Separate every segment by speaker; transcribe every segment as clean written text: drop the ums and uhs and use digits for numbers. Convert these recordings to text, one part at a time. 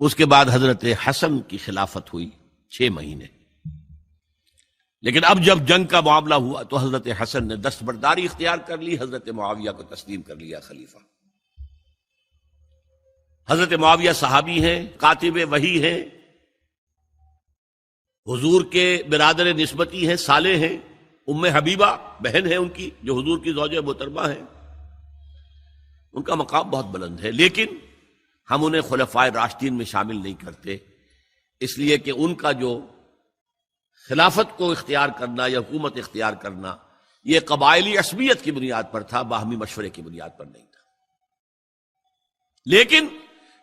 Speaker 1: اس کے بعد حضرت حسن کی خلافت ہوئی 6 مہینے. لیکن اب جب جنگ کا معاملہ ہوا تو حضرت حسن نے دستبرداری اختیار کر لی، حضرت معاویہ کو تسلیم کر لیا خلیفہ. حضرت معاویہ صحابی ہیں، کاتب وحی ہیں، حضور کے برادر نسبتی ہیں، صالح ہیں. ام حبیبہ بہن ہے ان کی، جو حضور کی زوجہ محترمہ ہیں. ان کا مقام بہت بلند ہے، لیکن ہم انہیں خلفائے راشدین میں شامل نہیں کرتے، اس لیے کہ ان کا جو خلافت کو اختیار کرنا یا حکومت اختیار کرنا یہ قبائلی عصبیت کی بنیاد پر تھا، باہمی مشورے کی بنیاد پر نہیں تھا. لیکن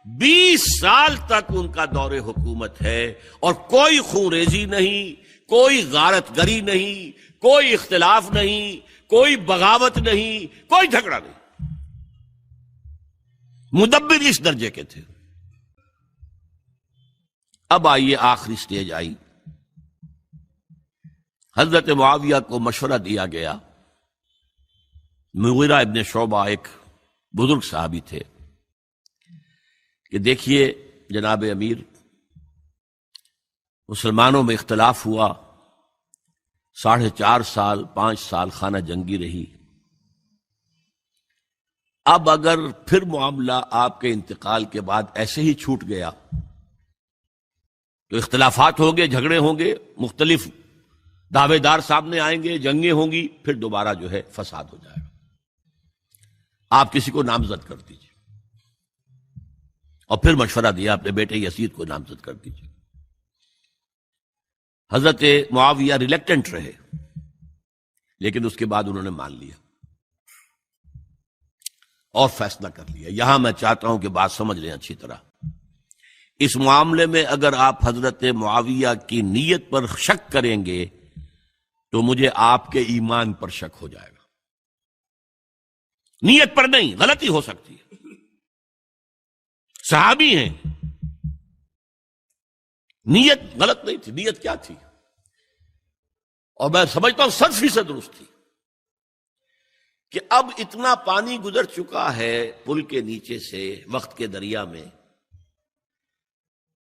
Speaker 1: 20 سال تک ان کا دور حکومت ہے اور کوئی خون ریزی نہیں، کوئی غارت گری نہیں، کوئی اختلاف نہیں، کوئی بغاوت نہیں، کوئی جھگڑا نہیں. مدبر اس درجے کے تھے. اب آئیے آخری سٹیج آئی. حضرت معاویہ کو مشورہ دیا گیا. مغیرہ ابن شعبہ ایک بزرگ صحابی تھے کہ دیکھیے جناب امیر، مسلمانوں میں اختلاف ہوا، 4.5 سال 5 سال خانہ جنگی رہی. اب اگر پھر معاملہ آپ کے انتقال کے بعد ایسے ہی چھوٹ گیا تو اختلافات ہوں گے، جھگڑے ہوں گے، مختلف دعوے دار سامنے آئیں گے، جنگیں ہوں گی، پھر دوبارہ جو ہے فساد ہو جائے گا. آپ کسی کو نامزد کر دیجیے. اور پھر مشورہ دیا اپنے بیٹے یزید کو نامزد کر دیجیے. حضرت معاویہ ریلیکٹنٹ رہے، لیکن اس کے بعد انہوں نے مان لیا اور فیصلہ کر لیا. یہاں میں چاہتا ہوں کہ بات سمجھ لیں اچھی طرح. اس معاملے میں اگر آپ حضرت معاویہ کی نیت پر شک کریں گے تو مجھے آپ کے ایمان پر شک ہو جائے گا. نیت پر نہیں، غلطی ہو سکتی ہے. صحابی ہیں، نیت غلط نہیں تھی. نیت کیا تھی؟ اور میں سمجھتا ہوں 100% درست تھی کہ اب اتنا پانی گزر چکا ہے پل کے نیچے سے وقت کے دریا میں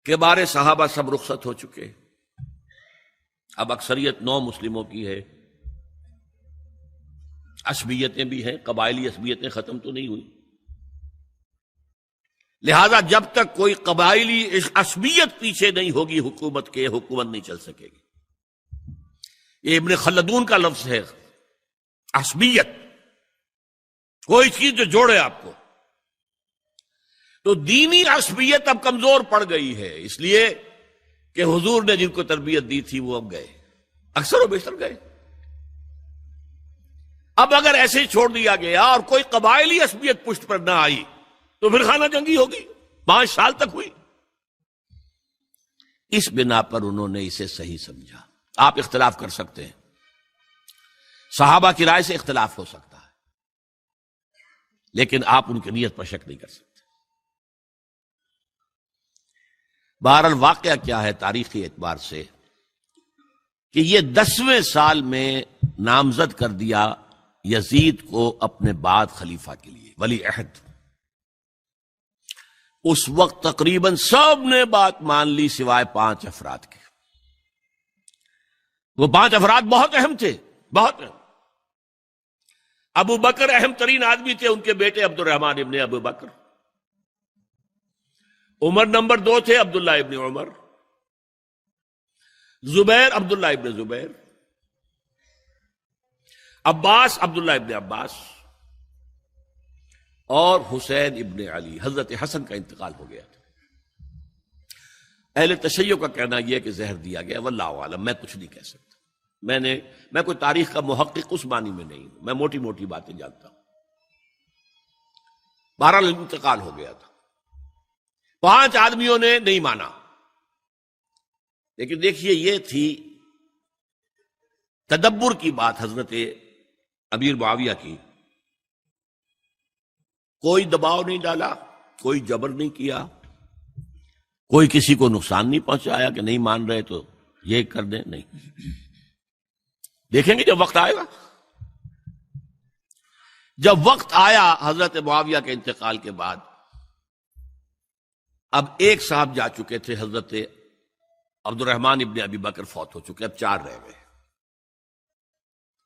Speaker 1: کہ بارے صحابہ سب رخصت ہو چکے. اب اکثریت 9 مسلموں کی ہے، عصبیتیں بھی ہیں، قبائلی عصبیتیں ختم تو نہیں ہوئی. لہذا جب تک کوئی قبائلی عصبیت پیچھے نہیں ہوگی حکومت کے، حکومت نہیں چل سکے گی. یہ ابن خلدون کا لفظ ہے، عصبیت، کوئی چیز جو جوڑے آپ کو. تو دینی عصبیت اب کمزور پڑ گئی ہے، اس لیے کہ حضور نے جن کو تربیت دی تھی وہ اب گئے، اکثر و بیشتر گئے. اب اگر ایسے ہی چھوڑ دیا گیا اور کوئی قبائلی عصبیت پشت پر نہ آئی تو پھر خانہ جنگی ہوگی. 5 سال تک ہوئی. اس بنا پر انہوں نے اسے صحیح سمجھا. آپ اختلاف کر سکتے ہیں، صحابہ کی رائے سے اختلاف ہو سکتا ہے، لیکن آپ ان کی نیت پر شک نہیں کر سکتے. بہرحال واقعہ کیا ہے تاریخی اعتبار سے کہ یہ 10ویں سال میں نامزد کر دیا یزید کو اپنے بعد خلیفہ کے لیے، ولی عہد. اس وقت تقریباً سب نے بات مان لی سوائے 5 افراد کے. وہ 5 افراد بہت اہم تھے، بہت اہم. ابو بکر اہم ترین آدمی تھے، ان کے بیٹے عبد الرحمن ابن ابو بکر. عمر نمبر 2 تھے، عبداللہ ابن عمر. زبیر عبداللہ ابن زبیر. عباس عبداللہ ابن عباس. اور حسین ابن علی. حضرت حسن کا انتقال ہو گیا تھا. اہل تشیع کا کہنا یہ کہ زہر دیا گیا، واللہ عالم، میں کچھ نہیں کہہ سکتا. میں کوئی تاریخ کا محقق اس معنی میں نہیں ہوں، میں موٹی موٹی باتیں جانتا ہوں. بہرحال انتقال ہو گیا تھا. 5 آدمیوں نے نہیں مانا. لیکن دیکھیے یہ تھی تدبر کی بات حضرت امیر معاویہ کی. کوئی دباؤ نہیں ڈالا، کوئی جبر نہیں کیا، کوئی کسی کو نقصان نہیں پہنچایا کہ نہیں مان رہے تو یہ کر دیں. نہیں، دیکھیں گے جب وقت آئے گا. جب وقت آیا حضرت معاویہ کے انتقال کے بعد اب ایک صاحب جا چکے تھے، حضرت عبد الرحمن ابن ابی بکر فوت ہو چکے، اب 4 رہ گئے،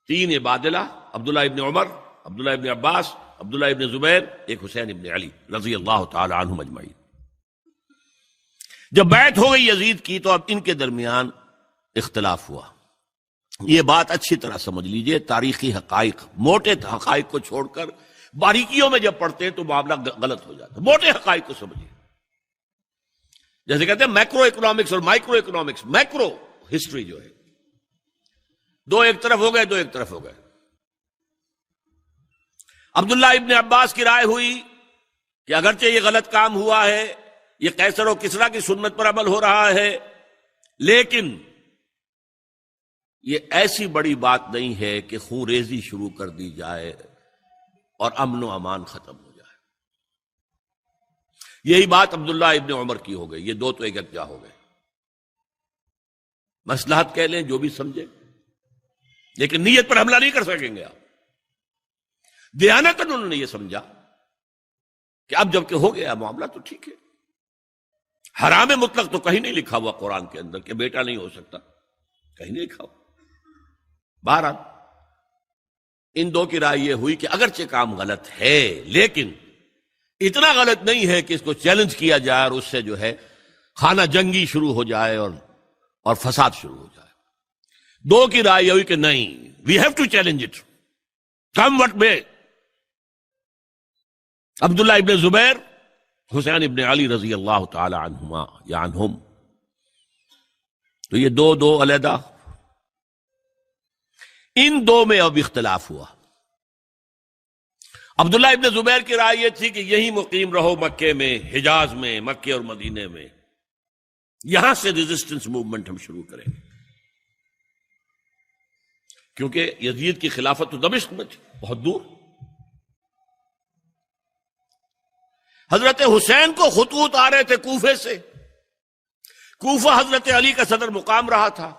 Speaker 1: 3 عبادلہ، عبداللہ ابن عمر، عبداللہ ابن عباس، عبداللہ ابن زبیر، ایک حسین ابن علی رضی اللہ تعالی عنہم اجمعین۔ جب بیعت ہو گئی یزید کی تو اب ان کے درمیان اختلاف ہوا۔ یہ بات اچھی طرح سمجھ لیجئے، تاریخی حقائق، موٹے حقائق کو چھوڑ کر باریکیوں میں جب پڑھتے ہیں تو معاملہ غلط ہو جاتا ہے۔ موٹے حقائق کو سمجھیے، جیسے کہتے ہیں میکرو اکنامکس اور مائکرو اکنامکس۔ میکرو ہسٹری جو ہے، 2 ایک طرف ہو گئے، 2 ایک طرف ہو گئے۔ عبداللہ ابن عباس کی رائے ہوئی کہ اگرچہ یہ غلط کام ہوا ہے، یہ قیصر و کسریٰ کی سنت پر عمل ہو رہا ہے، لیکن یہ ایسی بڑی بات نہیں ہے کہ خون ریزی شروع کر دی جائے اور امن و امان ختم ہو جائے۔ یہی بات عبداللہ ابن عمر کی ہو گئی، یہ 2 تو ایک یکجا ہو گئے۔ مصلحت کہہ لیں جو بھی سمجھے، لیکن نیت پر حملہ نہیں کر سکیں گے آپ۔ دیانتاً انہوں نے یہ سمجھا کہ اب جب کہ ہو گیا معاملہ تو ٹھیک ہے۔ حرام مطلق تو کہیں نہیں لکھا ہوا قرآن کے اندر کہ بیٹا نہیں ہو سکتا، کہیں نہیں لکھا ہوا۔ بہرحال ان 2 کی رائے یہ ہوئی کہ اگرچہ کام غلط ہے لیکن اتنا غلط نہیں ہے کہ اس کو چیلنج کیا جائے اور اس سے جو ہے خانہ جنگی شروع ہو جائے اور فساد شروع ہو جائے۔ 2 کی رائے یہ ہوئی کہ نہیں، we have to challenge it come what may. Abdullah ابن زبیر، حسین ابن علی رضی اللہ تعالی عنہما یا عنہم، تو یہ 2 علیحدہ۔ ان 2 میں اب اختلاف ہوا۔ عبداللہ ابن زبیر کی رائے یہ تھی کہ یہی مقیم رہو مکے میں، حجاز میں، مکے اور مدینے میں، یہاں سے ریزسٹنس موومنٹ ہم شروع کریں گے، کیونکہ یزید کی خلافت تو دمشق میں تھی، بہت دور۔ حضرت حسین کو خطوط آ رہے تھے کوفے سے، کوفہ حضرت علی کا صدر مقام رہا تھا،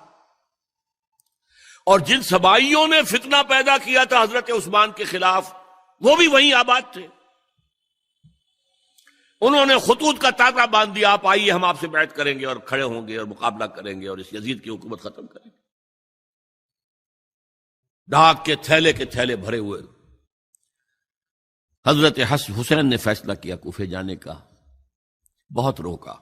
Speaker 1: اور جن سبائیوں نے فتنہ پیدا کیا تھا حضرت عثمان کے خلاف وہ بھی وہیں آباد تھے۔ انہوں نے خطوط کا تاطا باندھ دیا، آپ آئیے ہم آپ سے بیعت کریں گے اور کھڑے ہوں گے اور مقابلہ کریں گے اور اس یزید کی حکومت ختم کریں گے۔ ڈاک کے تھیلے بھرے ہوئے۔ حضرت حسین نے فیصلہ کیا کوفے جانے کا، بہت روکا۔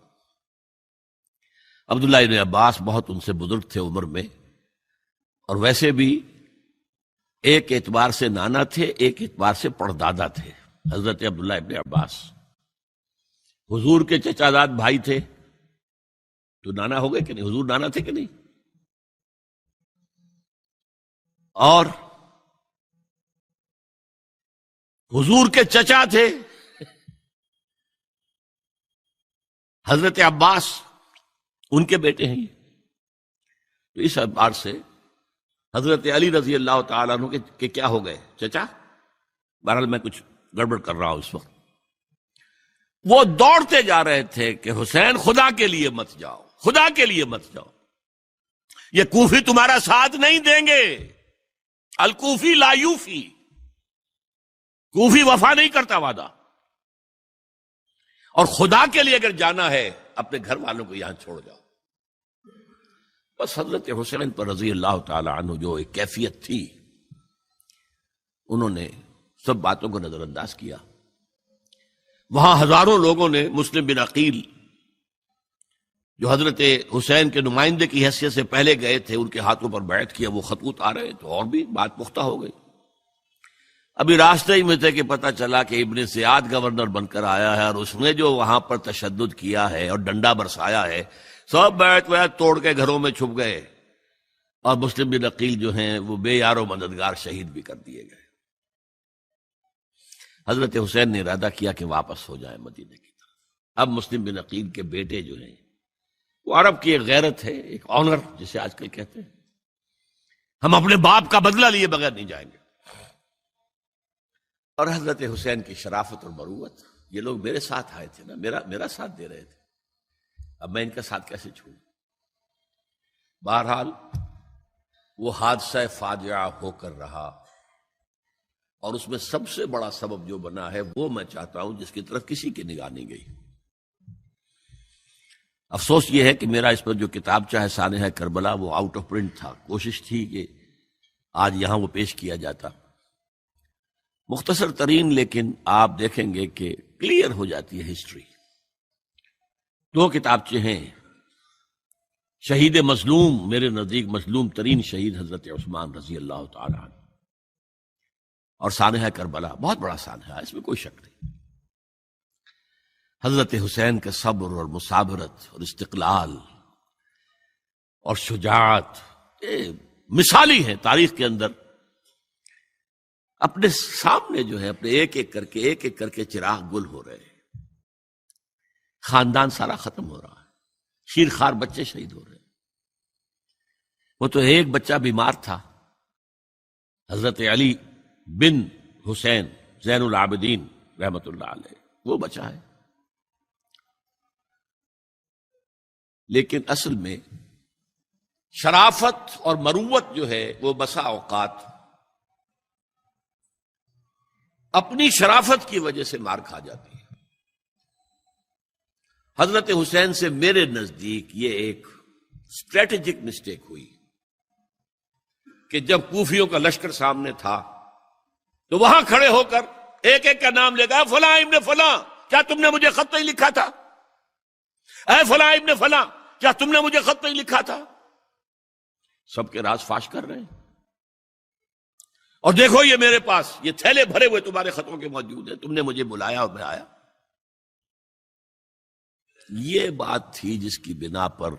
Speaker 1: عبداللہ ابن عباس بہت ان سے بزرگ تھے عمر میں، اور ویسے بھی ایک اعتبار سے نانا تھے، ایک اعتبار سے پڑدادا تھے۔ حضرت عبداللہ ابن عباس حضور کے چچا زاد بھائی تھے، تو نانا ہو گئے کہ نہیں؟ حضور نانا تھے کہ نہیں؟ اور حضور کے چچا تھے حضرت عباس، ان کے بیٹے ہیں یہ۔ تو اس اعتبار سے حضرت علی رضی اللہ تعالیٰ عنہ کے کیا ہو گئے؟ چچا۔ بہرحال میں کچھ گڑبڑ کر رہا ہوں اس وقت۔ وہ دوڑتے جا رہے تھے کہ حسین خدا کے لیے مت جاؤ، خدا کے لیے مت جاؤ، یہ کوفی تمہارا ساتھ نہیں دیں گے، الکوفی لا یوفی، کوفی وفا نہیں کرتا وعدہ، اور خدا کے لیے اگر جانا ہے اپنے گھر والوں کو یہاں چھوڑ جاؤ۔ بس حضرت حسین پر رضی اللہ تعالی عنہ جو ایک کیفیت تھی، انہوں نے سب باتوں کو نظر انداز کیا۔ وہاں ہزاروں لوگوں نے مسلم بن عقیل جو حضرت حسین کے نمائندے کی حیثیت سے پہلے گئے تھے، ان کے ہاتھوں پر بیعت کیا، وہ خطوط آ رہے تو اور بھی بات پختہ ہو گئی۔ ابھی راستے ہی میں تھے کہ پتہ چلا کہ ابن زیاد گورنر بن کر آیا ہے، اور اس نے جو وہاں پر تشدد کیا ہے اور ڈنڈا برسایا ہے، سب بیعت توڑ کے گھروں میں چھپ گئے، اور مسلم بن عقیل جو ہیں وہ بے یار و مددگار شہید بھی کر دیے گئے۔ حضرت حسین نے ارادہ کیا کہ واپس ہو جائے مدینے کی طرف۔ اب مسلم بن عقیل کے بیٹے جو ہیں، وہ عرب کی ایک غیرت ہے، ایک آنر جسے آج کل کہتے ہیں، ہم اپنے باپ کا بدلہ لیے بغیر نہیں جائیں گے۔ اور حضرت حسین کی شرافت اور مروت، یہ لوگ میرے ساتھ آئے تھے نا، میرا ساتھ دے رہے تھے، اب میں ان کا ساتھ کیسے چھوڑوں؟ بہرحال وہ حادثہ فاجعہ ہو کر رہا، اور اس میں سب سے بڑا سبب جو بنا ہے وہ میں چاہتا ہوں جس کی طرف کسی کی نگاہ نہیں گئی۔ افسوس یہ ہے کہ میرا اس پر جو کتابچہ ہے سانحہ کربلا وہ آؤٹ آف پرنٹ تھا. کوشش تھی کہ آج یہاں وہ پیش کیا جاتا. مختصر ترین، لیکن آپ دیکھیں گے کہ کلیئر ہو جاتی ہے ہسٹری. 2 کتابچے ہیں. شہید مظلوم، میرے نزدیک مظلوم ترین شہید حضرت عثمان رضی اللہ تعالی عنہ، اور سانحہ کربلا، بہت بڑا سانحہ ہے، اس میں کوئی شک نہیں. حضرت حسین کے صبر اور مثابرت اور استقلال اور شجاعت یہ مثالی ہیں تاریخ کے اندر. اپنے سامنے جو ہے اپنے ایک ایک کر کے چراغ گل ہو رہے ہیں. خاندان سارا ختم ہو رہا ہے. شیرخوار بچے شہید ہو رہے ہیں. وہ تو ایک بچہ بیمار تھا، حضرت علی بن حسین زین العابدین رحمت اللہ علیہ، وہ بچا ہے. لیکن اصل میں شرافت اور مروت جو ہے وہ بسا اوقات اپنی شرافت کی وجہ سے مار کھا جاتی ہے. حضرت حسین سے میرے نزدیک یہ ایک اسٹریٹجک مسٹیک ہوئی کہ جب کوفیوں کا لشکر سامنے تھا تو وہاں کھڑے ہو کر ایک ایک کا نام لے گا، فلاں ابن فلاں کیا تم نے مجھے خط نہیں لکھا تھا؟ اے فلاں ابن فلاں کیا تم نے مجھے خط نہیں لکھا تھا؟ سب کے راز فاش کر رہے ہیں. اور دیکھو یہ میرے پاس یہ تھیلے بھرے ہوئے تمہارے خطوں کے موجود ہیں، تم نے مجھے بلایا اور میں آیا. یہ بات تھی جس کی بنا پر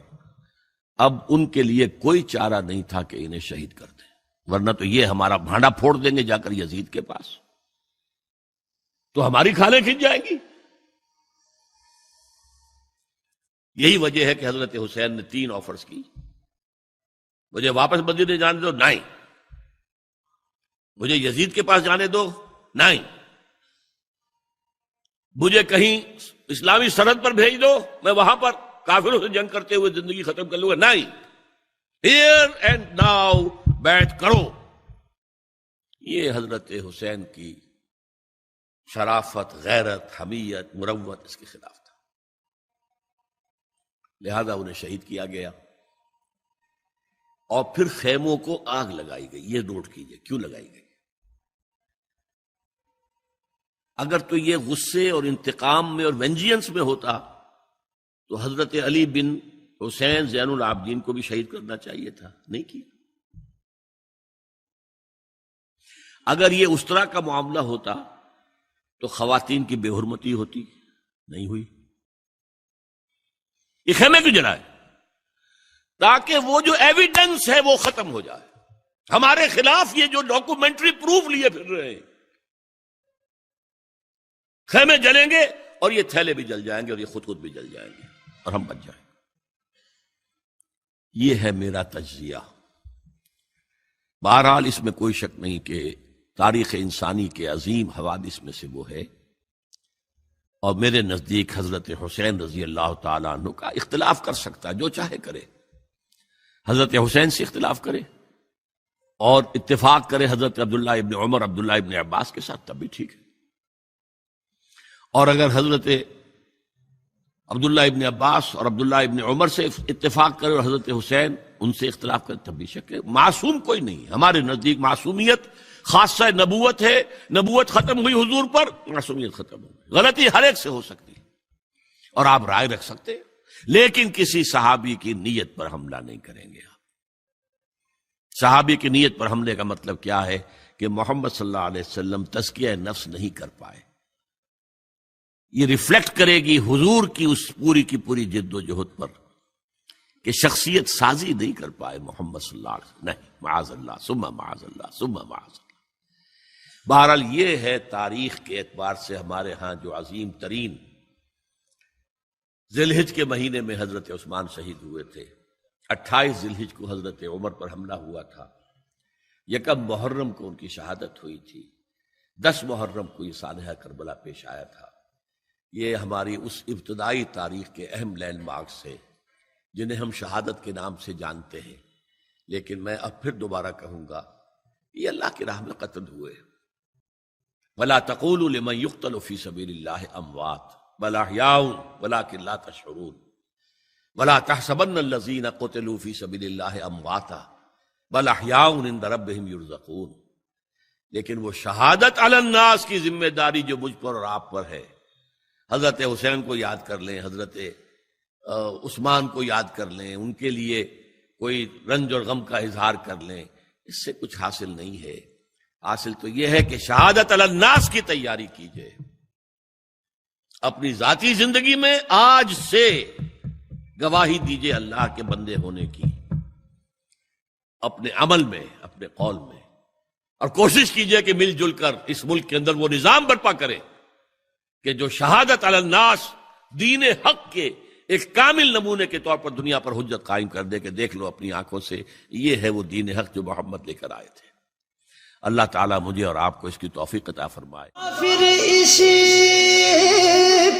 Speaker 1: اب ان کے لیے کوئی چارہ نہیں تھا کہ انہیں شہید کر دیں، ورنہ تو یہ ہمارا بھانڈا پھوڑ دیں گے جا کر یزید کے پاس، تو ہماری کھالیں کھنچ جائیں گی. یہی وجہ ہے کہ حضرت حسین نے 3 آفرز کی. مجھے واپس مدینے جانے دو، نہیں. مجھے یزید کے پاس جانے دو، نہیں. مجھے کہیں اسلامی سرحد پر بھیج دو، میں وہاں پر کافروں سے جنگ کرتے ہوئے زندگی ختم کر لوں گا، نہیں. ہیئر اینڈ ناؤ بیٹھ کرو. یہ حضرت حسین کی شرافت، غیرت، حمیت، مروت اس کے خلاف تھا. لہذا انہیں شہید کیا گیا اور پھر خیموں کو آگ لگائی گئی. یہ نوٹ کیجئے کیوں لگائی گئی. اگر تو یہ غصے اور انتقام میں اور وینجینس میں ہوتا تو حضرت علی بن حسین زین العابدین کو بھی شہید کرنا چاہیے تھا، نہیں کیا. اگر یہ اس طرح کا معاملہ ہوتا تو خواتین کی بے حرمتی ہوتی، نہیں ہوئی. یہ خیمے کیوں جلائے؟ تاکہ وہ جو ایویڈنس ہے وہ ختم ہو جائے. ہمارے خلاف یہ جو ڈاکومنٹری پروف لیے پھر رہے ہیں، خیمے جلیں گے اور یہ تھیلے بھی جل جائیں گے اور یہ خود بھی جل جائیں گے اور ہم بچ جائیں گے. یہ ہے میرا تجزیہ. بہرحال اس میں کوئی شک نہیں کہ تاریخ انسانی کے عظیم حوادث میں سے وہ ہے، اور میرے نزدیک حضرت حسین رضی اللہ تعالیٰ عنہ کا اختلاف کر سکتا ہے، جو چاہے کرے. حضرت حسین سے اختلاف کرے اور اتفاق کرے حضرت عبداللہ ابن عمر، عبداللہ ابن عباس کے ساتھ، تب بھی ٹھیک ہے. اور اگر حضرت عبداللہ ابن عباس اور عبداللہ ابن عمر سے اتفاق کرے اور حضرت حسین ان سے اختلاف کرے، تب بھی شک ہے. معصوم کوئی نہیں. ہمارے نزدیک معصومیت خاصہ نبوت ہے. نبوت ختم ہوئی حضور پر، معصومیت ختم ہوئی. غلطی ہر ایک سے ہو سکتی ہے اور آپ رائے رکھ سکتے ہیں، لیکن کسی صحابی کی نیت پر حملہ نہیں کریں گے. صحابی کی نیت پر حملے کا مطلب کیا ہے کہ محمد صلی اللہ علیہ وسلم تزکیہ نفس نہیں کر پائے. یہ ریفلیکٹ کرے گی حضور کی اس پوری کی پوری جد و جہد پر کہ شخصیت سازی نہیں کر پائے محمد صلی اللہ علیہ وسلم. نہیں، معاذ اللہ ثم معاذ اللہ ثم معاذ اللہ. بہرحال یہ ہے تاریخ کے اعتبار سے ہمارے ہاں جو عظیم ترین ذی الحج کے مہینے میں حضرت عثمان شہید ہوئے تھے. 28 ذی الحج کو حضرت عمر پر حملہ ہوا تھا. 1 محرم کو ان کی شہادت ہوئی تھی. 10 محرم کو یہ سانحہ کربلا پیش آیا تھا. یہ ہماری اس ابتدائی تاریخ کے اہم لینڈ مارکس ہیں جنہیں ہم شہادت کے نام سے جانتے ہیں. لیکن میں اب پھر دوبارہ کہوں گا، یہ اللہ کی راہ میں قتل ہوئے. وَلَا تَقُولُوا لِمَنْ يُقْتَلُ فِي سَبِيلِ اللَّهِ أَمْوَاتٌ بَلْ أَحْيَاءٌ وَلَكِنْ لَا تَشْعُرُونَ. ولا تحسبن الذین قتلوا فی سبیل اللہ امواتا بل احیاء عند ربہم یرزقون. لیکن وہ شہادت علی الناس کی ذمہ داری جو مجھ پر اور آپ پر ہے، حضرت حسین کو یاد کر لیں، حضرت عثمان کو یاد کر لیں، ان کے لیے کوئی رنج اور غم کا اظہار کر لیں، اس سے کچھ حاصل نہیں ہے. حاصل تو یہ ہے کہ شہادت علی الناس کی تیاری کیجئے. اپنی ذاتی زندگی میں آج سے گواہی دیجئے اللہ کے بندے ہونے کی، اپنے عمل میں، اپنے قول میں، اور کوشش کیجئے کہ مل جل کر اس ملک کے اندر وہ نظام برپا کرے کہ جو شہادت علی الناس، دین حق کے ایک کامل نمونے کے طور پر دنیا پر حجت قائم کر دے کہ دیکھ لو اپنی آنکھوں سے، یہ ہے وہ دین حق جو محمد لے کر آئے تھے. اللہ تعالیٰ مجھے اور آپ کو اس کی توفیق عطا فرمائے.
Speaker 2: پھر اسی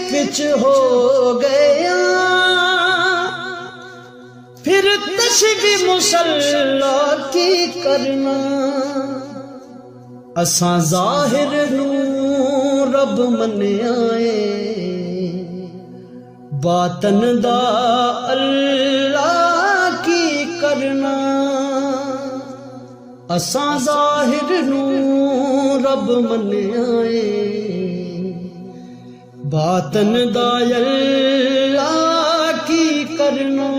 Speaker 2: پچ ہو گیا، پھر تسبیح مصلی کی کرنا، اساں ظاہر نوں رب منیائے، باطن دا اللہ کی کرنا. اساں ظاہر نوں رب منیائے، باطن دا اللہ کی کرنا.